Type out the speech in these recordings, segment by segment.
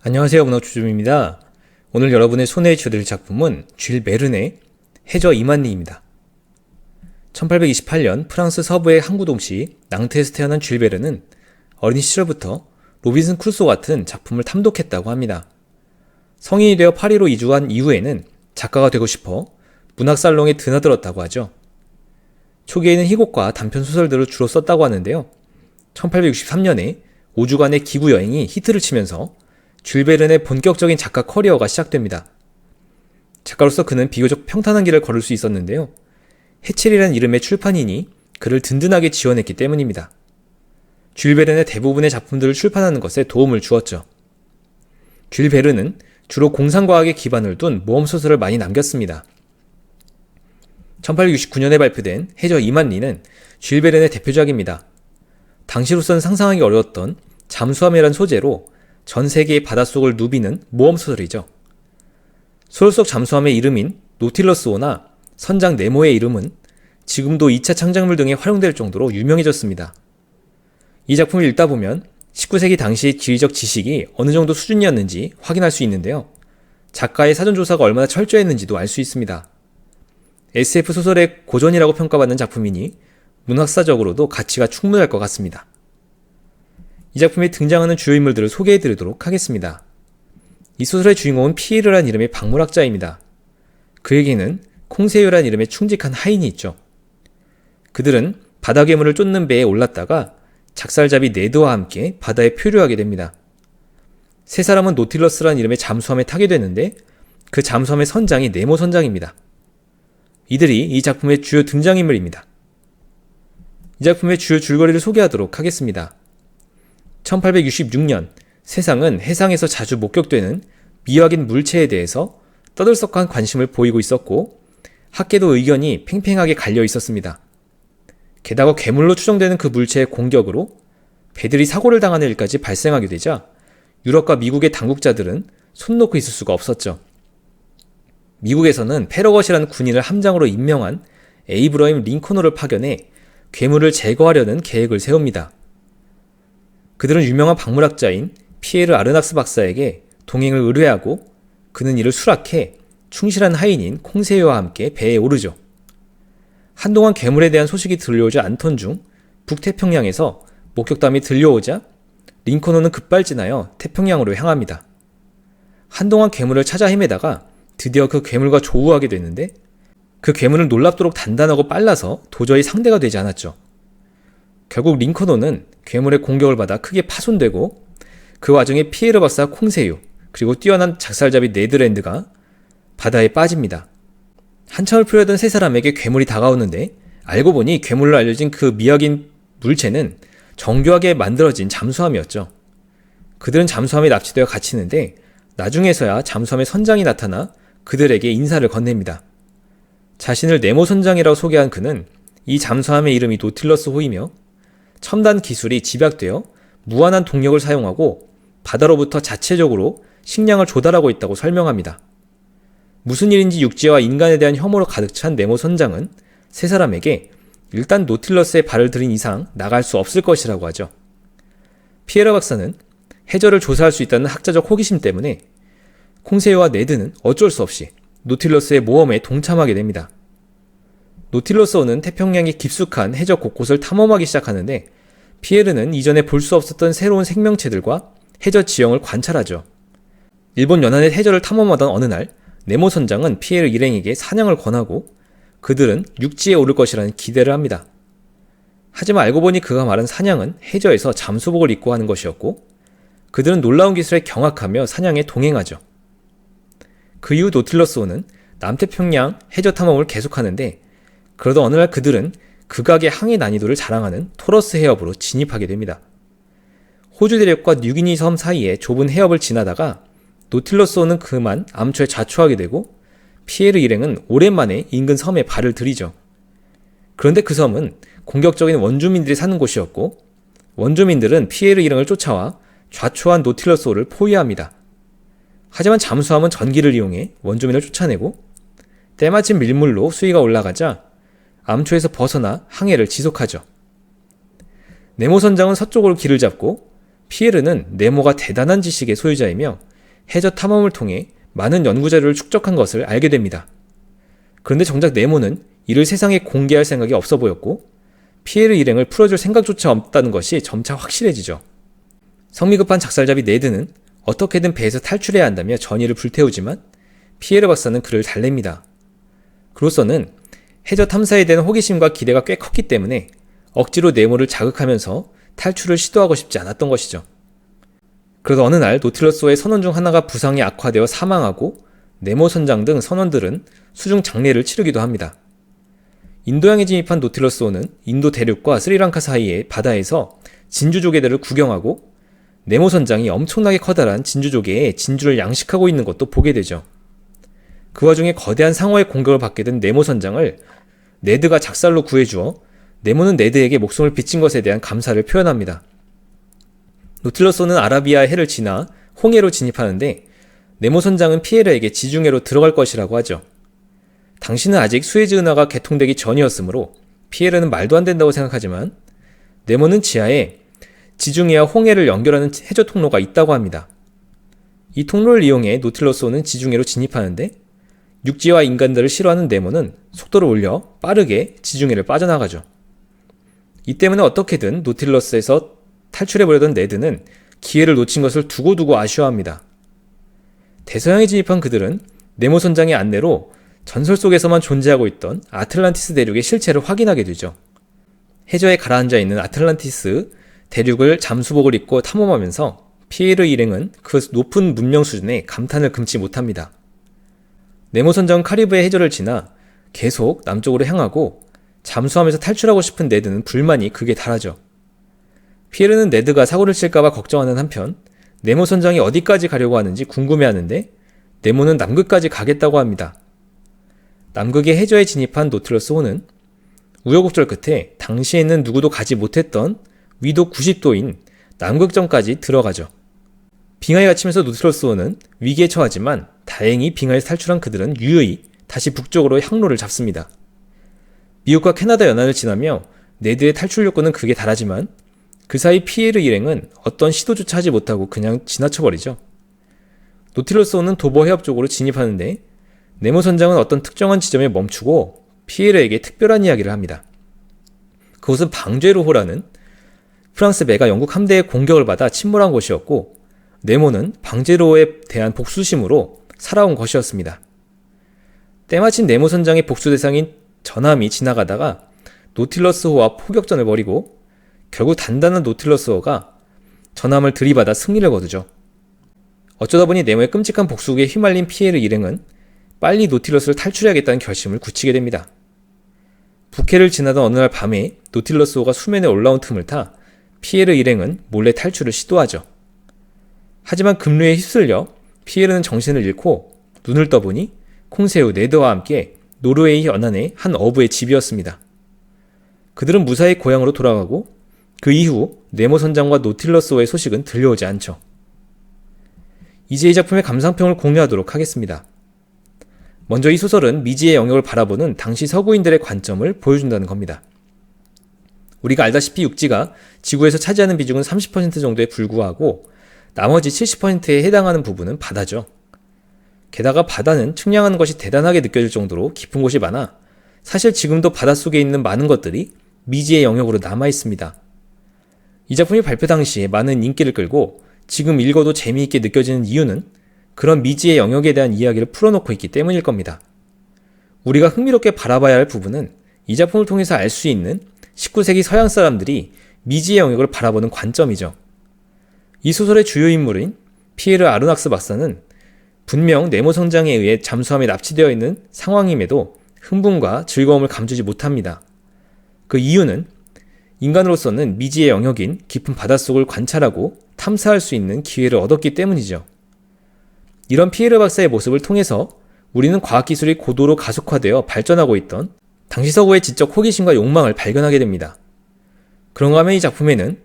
안녕하세요, 문화초점입니다. 오늘 여러분의 손에 쥐어드릴 작품은 쥘 베른의 해저 2만리입니다. 1828년 프랑스 서부의 항구도시 낭테에서 태어난 쥘 베른은 어린 시절부터 로빈슨 크루소 같은 작품을 탐독했다고 합니다. 성인이 되어 파리로 이주한 이후에는 작가가 되고 싶어 문학살롱에 드나들었다고 하죠. 초기에는 희곡과 단편소설들을 주로 썼다고 하는데요. 1863년에 5주간의 기구 여행이 히트를 치면서 쥘 베른의 본격적인 작가 커리어가 시작됩니다. 작가로서 그는 비교적 평탄한 길을 걸을 수 있었는데요. 해첼이라는 이름의 출판인이 그를 든든하게 지원했기 때문입니다. 쥘 베른의 대부분의 작품들을 출판하는 것에 도움을 주었죠. 쥘 베른은 주로 공상과학에 기반을 둔 모험소설을 많이 남겼습니다. 1869년에 발표된 해저 2만리는 쥘 베른의 대표작입니다. 당시로서는 상상하기 어려웠던 잠수함이란 소재로 전 세계의 바닷속을 누비는 모험소설이죠. 소설 속 잠수함의 이름인 노틸러스호나 선장 네모의 이름은 지금도 2차 창작물 등에 활용될 정도로 유명해졌습니다. 이 작품을 읽다 보면 19세기 당시의 지리적 지식이 어느 정도 수준이었는지 확인할 수 있는데요. 작가의 사전조사가 얼마나 철저했는지도 알 수 있습니다. SF 소설의 고전이라고 평가받는 작품이니 문학사적으로도 가치가 충분할 것 같습니다. 이 작품에 등장하는 주요 인물들을 소개해드리도록 하겠습니다. 이 소설의 주인공은 피에르란 이름의 박물학자입니다. 그에게는 콩세유란 이름의 충직한 하인이 있죠. 그들은 바다 괴물을 쫓는 배에 올랐다가 작살잡이 네드와 함께 바다에 표류하게 됩니다. 세 사람은 노틸러스란 이름의 잠수함에 타게 되는데 그 잠수함의 선장이 네모 선장입니다. 이들이 이 작품의 주요 등장인물입니다. 이 작품의 주요 줄거리를 소개하도록 하겠습니다. 1866년 세상은 해상에서 자주 목격되는 미확인 물체에 대해서 떠들썩한 관심을 보이고 있었고 학계도 의견이 팽팽하게 갈려 있었습니다. 게다가 괴물로 추정되는 그 물체의 공격으로 배들이 사고를 당하는 일까지 발생하게 되자 유럽과 미국의 당국자들은 손 놓고 있을 수가 없었죠. 미국에서는 패러것이라는 군인을 함장으로 임명한 에이브러임 링컨호를 파견해 괴물을 제거하려는 계획을 세웁니다. 그들은 유명한 박물학자인 피에르 아르낙스 박사에게 동행을 의뢰하고 그는 이를 수락해 충실한 하인인 콩세유와 함께 배에 오르죠. 한동안 괴물에 대한 소식이 들려오지 않던 중 북태평양에서 목격담이 들려오자 링컨호는 급발진하여 태평양으로 향합니다. 한동안 괴물을 찾아 헤매다가 드디어 그 괴물과 조우하게 됐는데 그 괴물은 놀랍도록 단단하고 빨라서 도저히 상대가 되지 않았죠. 결국 링컨호는 괴물의 공격을 받아 크게 파손되고 그 와중에 피에르 박사 콩세유 그리고 뛰어난 작살잡이 네드랜드가 바다에 빠집니다. 한참을 풀려던 세 사람에게 괴물이 다가오는데 알고 보니 괴물로 알려진 그 미확인 물체는 정교하게 만들어진 잠수함이었죠. 그들은 잠수함에 납치되어 갇히는데 나중에서야 잠수함의 선장이 나타나 그들에게 인사를 건넵니다. 자신을 네모 선장이라고 소개한 그는 이 잠수함의 이름이 노틸러스호이며 첨단 기술이 집약되어 무한한 동력을 사용하고 바다로부터 자체적으로 식량을 조달하고 있다고 설명합니다. 무슨 일인지 육지와 인간에 대한 혐오로 가득 찬 네모 선장은 세 사람에게 일단 노틸러스에 발을 들인 이상 나갈 수 없을 것이라고 하죠. 피에르 박사는 해저를 조사할 수 있다는 학자적 호기심 때문에 콩세유와 네드는 어쩔 수 없이 노틸러스의 모험에 동참하게 됩니다. 노틸러스호는 태평양의 깊숙한 해저 곳곳을 탐험하기 시작하는데 피에르는 이전에 볼 수 없었던 새로운 생명체들과 해저 지형을 관찰하죠. 일본 연안의 해저를 탐험하던 어느 날 네모 선장은 피에르 일행에게 사냥을 권하고 그들은 육지에 오를 것이라는 기대를 합니다. 하지만 알고 보니 그가 말한 사냥은 해저에서 잠수복을 입고 하는 것이었고 그들은 놀라운 기술에 경악하며 사냥에 동행하죠. 그 이후 노틸러스호는 남태평양 해저 탐험을 계속하는데 그러던 어느 날 그들은 극악의 항해 난이도를 자랑하는 토러스 해협으로 진입하게 됩니다. 호주 대륙과 뉴기니 섬 사이의 좁은 해협을 지나다가 노틸러스호는 그만 암초에 자초하게 되고 피에르 일행은 오랜만에 인근 섬에 발을 들이죠. 그런데 그 섬은 공격적인 원주민들이 사는 곳이었고 원주민들은 피에르 일행을 쫓아와 좌초한 노틸러스호를 포위합니다. 하지만 잠수함은 전기를 이용해 원주민을 쫓아내고 때마침 밀물로 수위가 올라가자 암초에서 벗어나 항해를 지속하죠. 네모 선장은 서쪽으로 길을 잡고 피에르는 네모가 대단한 지식의 소유자이며 해저 탐험을 통해 많은 연구자료를 축적한 것을 알게 됩니다. 그런데 정작 네모는 이를 세상에 공개할 생각이 없어 보였고 피에르 일행을 풀어줄 생각조차 없다는 것이 점차 확실해지죠. 성미급한 작살잡이 네드는 어떻게든 배에서 탈출해야 한다며 전의를 불태우지만 피에르 박사는 그를 달랩니다. 그로서는 해저 탐사에 대한 호기심과 기대가 꽤 컸기 때문에 억지로 네모를 자극하면서 탈출을 시도하고 싶지 않았던 것이죠. 그러다 어느 날 노틸러스호의 선원 중 하나가 부상이 악화되어 사망하고 네모 선장 등 선원들은 수중 장례를 치르기도 합니다. 인도양에 진입한 노틸러스호는 인도 대륙과 스리랑카 사이의 바다에서 진주조개들을 구경하고 네모 선장이 엄청나게 커다란 진주조개에 진주를 양식하고 있는 것도 보게 되죠. 그 와중에 거대한 상어의 공격을 받게 된 네모 선장을 네드가 작살로 구해주어 네모는 네드에게 목숨을 비친 것에 대한 감사를 표현합니다. 노틸러스호는 아라비아 해를 지나 홍해로 진입하는데 네모 선장은 피에르에게 지중해로 들어갈 것이라고 하죠. 당시는 아직 수에즈 운하가 개통되기 전이었으므로 피에르는 말도 안 된다고 생각하지만 네모는 지하에 지중해와 홍해를 연결하는 해저 통로가 있다고 합니다. 이 통로를 이용해 노틸러스호는 지중해로 진입하는데 육지와 인간들을 싫어하는 네모는 속도를 올려 빠르게 지중해를 빠져나가죠. 이 때문에 어떻게든 노틸러스에서 탈출해보려던 네드는 기회를 놓친 것을 두고두고 아쉬워합니다. 대서양에 진입한 그들은 네모 선장의 안내로 전설 속에서만 존재하고 있던 아틀란티스 대륙의 실체를 확인하게 되죠. 해저에 가라앉아 있는 아틀란티스 대륙을 잠수복을 입고 탐험하면서 피에르 일행은 그 높은 문명 수준에 감탄을 금치 못합니다. 네모 선장은 카리브해 해저를 지나 계속 남쪽으로 향하고 잠수하면서 탈출하고 싶은 네드는 불만이 극에 달하죠. 피에르는 네드가 사고를 칠까봐 걱정하는 한편 네모 선장이 어디까지 가려고 하는지 궁금해하는데 네모는 남극까지 가겠다고 합니다. 남극의 해저에 진입한 노틸러스호는 우여곡절 끝에 당시에는 누구도 가지 못했던 위도 90도인 남극점까지 들어가죠. 빙하에 갇히면서 노틸러스호는 위기에 처하지만 다행히 빙하에서 탈출한 그들은 유유히 다시 북쪽으로 항로를 잡습니다. 미국과 캐나다 연안을 지나며 네드의 탈출 욕구는 극에 달하지만 그 사이 피에르 일행은 어떤 시도조차 하지 못하고 그냥 지나쳐버리죠. 노틸러스호는 도보 해협 쪽으로 진입하는데 네모 선장은 어떤 특정한 지점에 멈추고 피에르에게 특별한 이야기를 합니다. 그곳은 방제르호라는 프랑스 배가 영국 함대의 공격을 받아 침몰한 곳이었고 네모는 방제르호에 대한 복수심으로 살아온 것이었습니다. 때마침 네모 선장의 복수 대상인 전함이 지나가다가 노틸러스호와 포격전을 벌이고 결국 단단한 노틸러스호가 전함을 들이받아 승리를 거두죠. 어쩌다 보니 네모의 끔찍한 복수에 휘말린 피에르 일행은 빨리 노틸러스를 탈출해야겠다는 결심을 굳히게 됩니다. 북해를 지나던 어느 날 밤에 노틸러스호가 수면에 올라온 틈을 타 피에르 일행은 몰래 탈출을 시도하죠. 하지만 급류에 휩쓸려 피에르는 정신을 잃고 눈을 떠보니 콩새우 네드와 함께 노르웨이 연안의 한 어부의 집이었습니다. 그들은 무사히 고향으로 돌아가고 그 이후 네모 선장과 노틸러스호의 소식은 들려오지 않죠. 이제 이 작품의 감상평을 공유하도록 하겠습니다. 먼저 이 소설은 미지의 영역을 바라보는 당시 서구인들의 관점을 보여준다는 겁니다. 우리가 알다시피 육지가 지구에서 차지하는 비중은 30% 정도에 불구하고 나머지 70%에 해당하는 부분은 바다죠. 게다가 바다는 측량하는 것이 대단하게 느껴질 정도로 깊은 곳이 많아 사실 지금도 바닷속에 있는 많은 것들이 미지의 영역으로 남아 있습니다. 이 작품이 발표 당시에 많은 인기를 끌고 지금 읽어도 재미있게 느껴지는 이유는 그런 미지의 영역에 대한 이야기를 풀어놓고 있기 때문일 겁니다. 우리가 흥미롭게 바라봐야 할 부분은 이 작품을 통해서 알 수 있는 19세기 서양 사람들이 미지의 영역을 바라보는 관점이죠. 이 소설의 주요 인물인 피에르 아르낙스 박사는 분명 네모 선장에 의해 잠수함에 납치되어 있는 상황임에도 흥분과 즐거움을 감추지 못합니다. 그 이유는 인간으로서는 미지의 영역인 깊은 바닷속을 관찰하고 탐사할 수 있는 기회를 얻었기 때문이죠. 이런 피에르 박사의 모습을 통해서 우리는 과학기술이 고도로 가속화되어 발전하고 있던 당시 서구의 지적 호기심과 욕망을 발견하게 됩니다. 그런가 하면 이 작품에는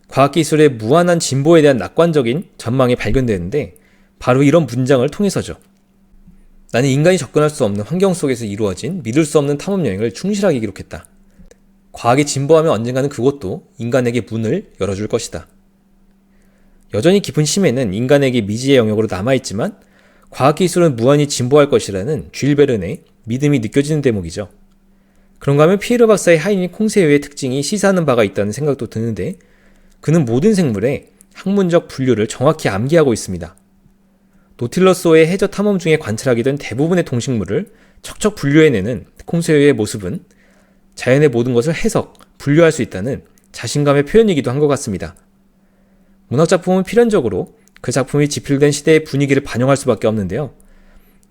과학기술의 무한한 진보에 대한 낙관적인 전망이 발견되는데 바로 이런 문장을 통해서죠. 나는 인간이 접근할 수 없는 환경 속에서 이루어진 믿을 수 없는 탐험여행을 충실하게 기록했다. 과학이 진보하면 언젠가는 그것도 인간에게 문을 열어줄 것이다. 여전히 깊은 심해는 인간에게 미지의 영역으로 남아있지만 과학기술은 무한히 진보할 것이라는 쥘 베른의 믿음이 느껴지는 대목이죠. 그런가 하면 피에르 박사의 하인인 콩세유의 특징이 시사하는 바가 있다는 생각도 드는데, 그는 모든 생물의 학문적 분류를 정확히 암기하고 있습니다. 노틸러스호의 해저 탐험 중에 관찰하게 된 대부분의 동식물을 척척 분류해내는 콩세유의 모습은 자연의 모든 것을 해석, 분류할 수 있다는 자신감의 표현이기도 한 것 같습니다. 문학작품은 필연적으로 그 작품이 집필된 시대의 분위기를 반영할 수밖에 없는데요.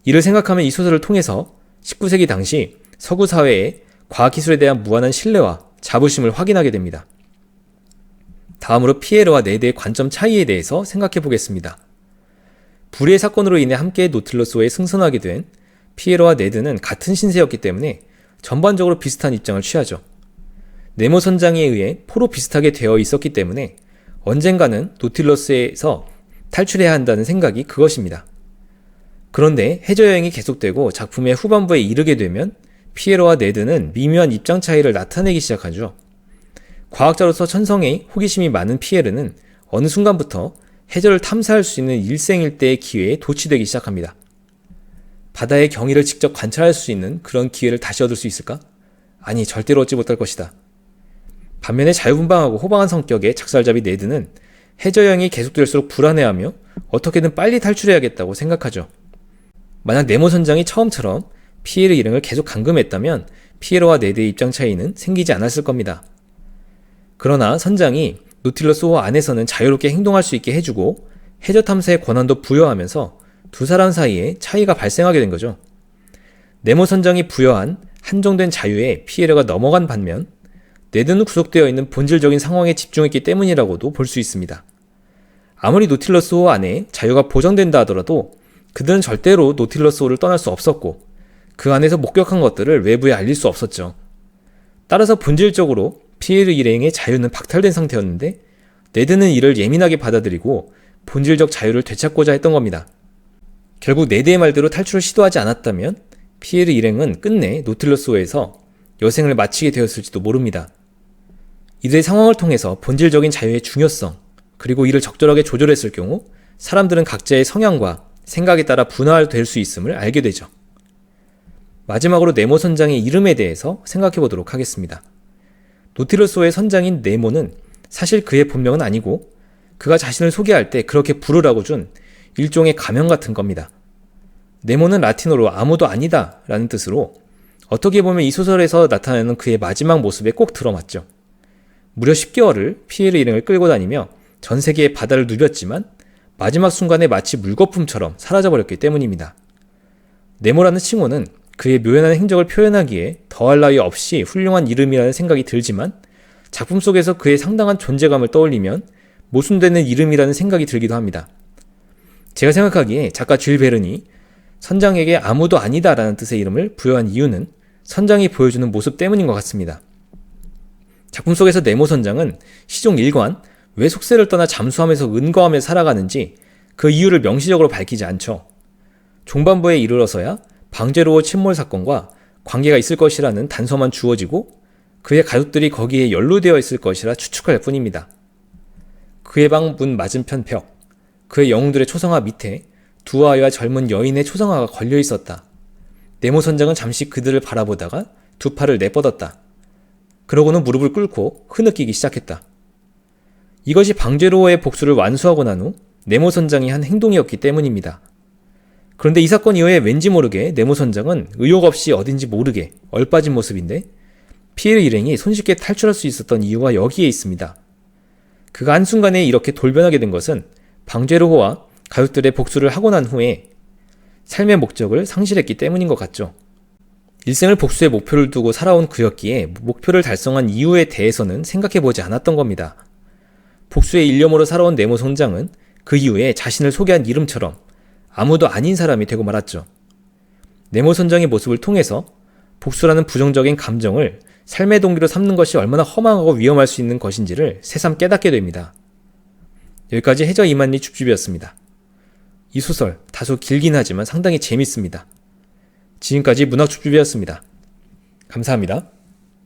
이를 생각하면 이 소설을 통해서 19세기 당시 서구 사회의 과학기술에 대한 무한한 신뢰와 자부심을 확인하게 됩니다. 다음으로 피에르와 네드의 관점 차이에 대해서 생각해 보겠습니다. 불의의 사건으로 인해 함께 노틸러스호에 승선하게 된 피에르와 네드는 같은 신세였기 때문에 전반적으로 비슷한 입장을 취하죠. 네모 선장에 의해 포로 비슷하게 되어 있었기 때문에 언젠가는 노틸러스에서 탈출해야 한다는 생각이 그것입니다. 그런데 해저 여행이 계속되고 작품의 후반부에 이르게 되면 피에로와 네드는 미묘한 입장 차이를 나타내기 시작하죠. 과학자로서 천성의 호기심이 많은 피에르는 어느 순간부터 해저를 탐사할 수 있는 일생일대의 기회에 도취되기 시작합니다. 바다의 경위를 직접 관찰할 수 있는 그런 기회를 다시 얻을 수 있을까? 아니, 절대로 얻지 못할 것이다. 반면에 자유분방하고 호방한 성격의 작살잡이 네드는 해저 여행이 계속될수록 불안해하며 어떻게든 빨리 탈출해야겠다고 생각하죠. 만약 네모 선장이 처음처럼 피에르 일행을 계속 감금했다면 피에로와 네드의 입장 차이는 생기지 않았을 겁니다. 그러나 선장이 노틸러스호 안에서는 자유롭게 행동할 수 있게 해주고 해저 탐사의 권한도 부여하면서 두 사람 사이에 차이가 발생하게 된 거죠. 네모 선장이 부여한 한정된 자유에 피에르가 넘어간 반면 네드는 구속되어 있는 본질적인 상황에 집중했기 때문이라고도 볼 수 있습니다. 아무리 노틸러스호 안에 자유가 보장된다 하더라도 그들은 절대로 노틸러스호를 떠날 수 없었고 그 안에서 목격한 것들을 외부에 알릴 수 없었죠. 따라서 본질적으로 피에르 일행의 자유는 박탈된 상태였는데 네드는 이를 예민하게 받아들이고 본질적 자유를 되찾고자 했던 겁니다. 결국 네드의 말대로 탈출을 시도하지 않았다면 피에르 일행은 끝내 노틸러스호에서 여생을 마치게 되었을지도 모릅니다. 이들의 상황을 통해서 본질적인 자유의 중요성, 그리고 이를 적절하게 조절했을 경우 사람들은 각자의 성향과 생각에 따라 분화될 수 있음을 알게 되죠. 마지막으로 네모 선장의 이름에 대해서 생각해 보도록 하겠습니다. 노틸러스호의 선장인 네모는 사실 그의 본명은 아니고 그가 자신을 소개할 때 그렇게 부르라고 준 일종의 가명 같은 겁니다. 네모는 라틴어로 아무도 아니다 라는 뜻으로 어떻게 보면 이 소설에서 나타나는 그의 마지막 모습에 꼭 들어맞죠. 무려 10개월을 피에르 일행을 끌고 다니며 전 세계의 바다를 누볐지만 마지막 순간에 마치 물거품처럼 사라져버렸기 때문입니다. 네모라는 칭호는 그의 묘연한 행적을 표현하기에 더할 나위 없이 훌륭한 이름이라는 생각이 들지만 작품 속에서 그의 상당한 존재감을 떠올리면 모순되는 이름이라는 생각이 들기도 합니다. 제가 생각하기에 작가 쥘 베른이 선장에게 아무도 아니다 라는 뜻의 이름을 부여한 이유는 선장이 보여주는 모습 때문인 것 같습니다. 작품 속에서 네모 선장은 시종 1관 왜 속세를 떠나 잠수함에서 은거하며 살아가는지 그 이유를 명시적으로 밝히지 않죠. 종반부에 이르러서야 방제로워 침몰 사건과 관계가 있을 것이라는 단서만 주어지고 그의 가족들이 거기에 연루되어 있을 것이라 추측할 뿐입니다. 그의 방 문 맞은편 벽, 그의 영웅들의 초상화 밑에 두 아이와 젊은 여인의 초상화가 걸려 있었다. 네모 선장은 잠시 그들을 바라보다가 두 팔을 내뻗었다. 그러고는 무릎을 꿇고 흐느끼기 시작했다. 이것이 방제로워의 복수를 완수하고 난 후 네모 선장이 한 행동이었기 때문입니다. 그런데 이 사건 이후에 왠지 모르게 네모 선장은 의욕 없이 어딘지 모르게 얼빠진 모습인데 피에르 일행이 손쉽게 탈출할 수 있었던 이유가 여기에 있습니다. 그가 한순간에 이렇게 돌변하게 된 것은 방제로호와 가족들의 복수를 하고 난 후에 삶의 목적을 상실했기 때문인 것 같죠. 일생을 복수의 목표를 두고 살아온 그였기에 목표를 달성한 이유에 대해서는 생각해보지 않았던 겁니다. 복수의 일념으로 살아온 네모 선장은 그 이후에 자신을 소개한 이름처럼 아무도 아닌 사람이 되고 말았죠. 네모 선장의 모습을 통해서 복수라는 부정적인 감정을 삶의 동기로 삼는 것이 얼마나 험하고 위험할 수 있는 것인지를 새삼 깨닫게 됩니다. 여기까지 해저 이만리 줍줍이었습니다. 이 소설 다소 길긴 하지만 상당히 재밌습니다. 지금까지 문학 줍줍이었습니다. 감사합니다.